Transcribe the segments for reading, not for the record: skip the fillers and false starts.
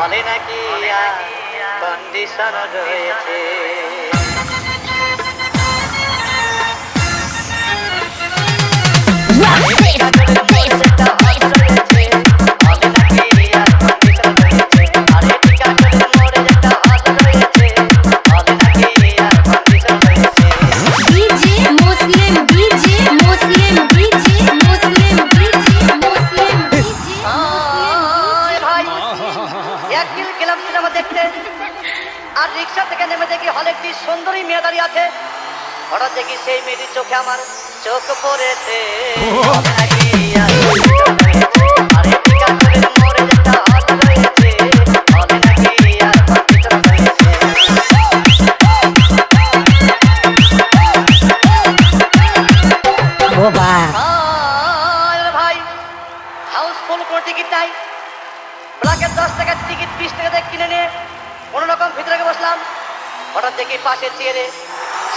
বলে নাকি কন্ডিশন রয়েছে। আর রিক্সা থেকে নেমে দেখি হলে একটি সুন্দরী মেয়ে দাঁড়িয়ে আছে। হঠাৎ দেখি সেই মেয়েটির চোখে আমার চোখ পড়েছে। ভাই হাউসফুল কোনো টিকিট নাই, ব্ল্যাকের 10 টাকার টিকিট 20 টাকা দিয়ে কিনে নিয়ে কোনো রকম ভিতরে বসলাম। হঠাৎ দেখি পাশে চেয়ারে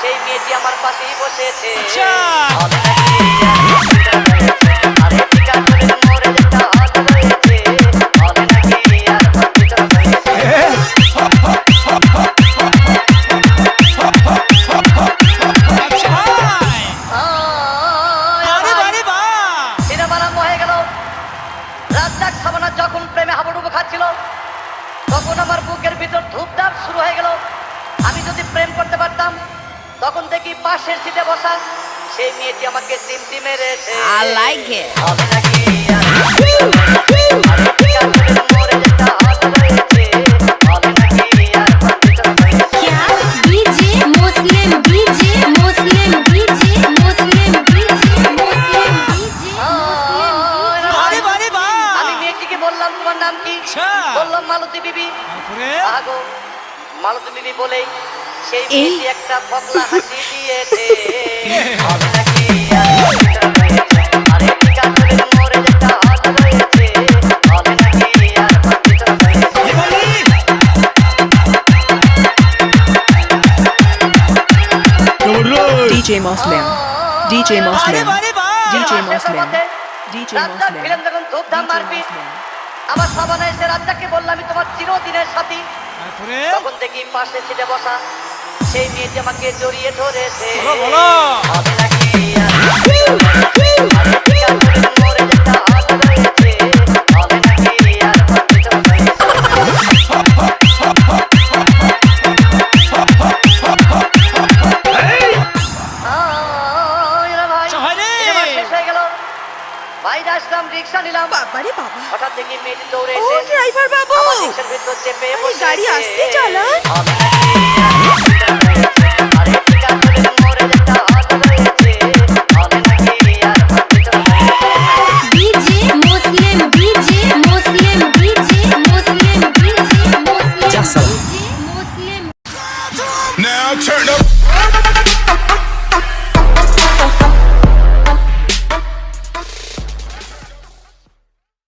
সেই মেয়েটি আমার পাশেই বসেছে। যখন প্রেমে হাবুডুবু খাচ্ছিল তখন আমার বুকের ভিতর ধূপধাপ শুরু হয়ে গেল। আমি যদি প্রেম করতে পারতাম তখন দেখি পাশের সিটে বসা সেই মেয়েটি আমাকে চিমটি মেরেছে। তোমার নাম কি? বললাম মালতী বিবি। আগো মালতী বিবি বলেই সেই মেয়েটি একটা ফকলা হাসি দিয়েছে। DJ Muslim, DJ Muslim, DJ Muslim, DJ Muslim. ধূপধাম মারপিট আমার সাবানা এসে রাজ্জাককে বললাম আমি তোমার চিরদিনের সাথী। তখন দেখি পাশে সিটে বসা সেই মেয়েটি আমাকে জড়িয়ে ধরেছে। বাইরে আসলাম, রিক্সা নিলাম। বাবারে বাবা, হঠাৎ দেখি মেয়েটি দৌড়ে ও ড্রাইভার বাবু, আমার রিক্সার ভিতর চেপে বসে গাড়ি আসতে চালান।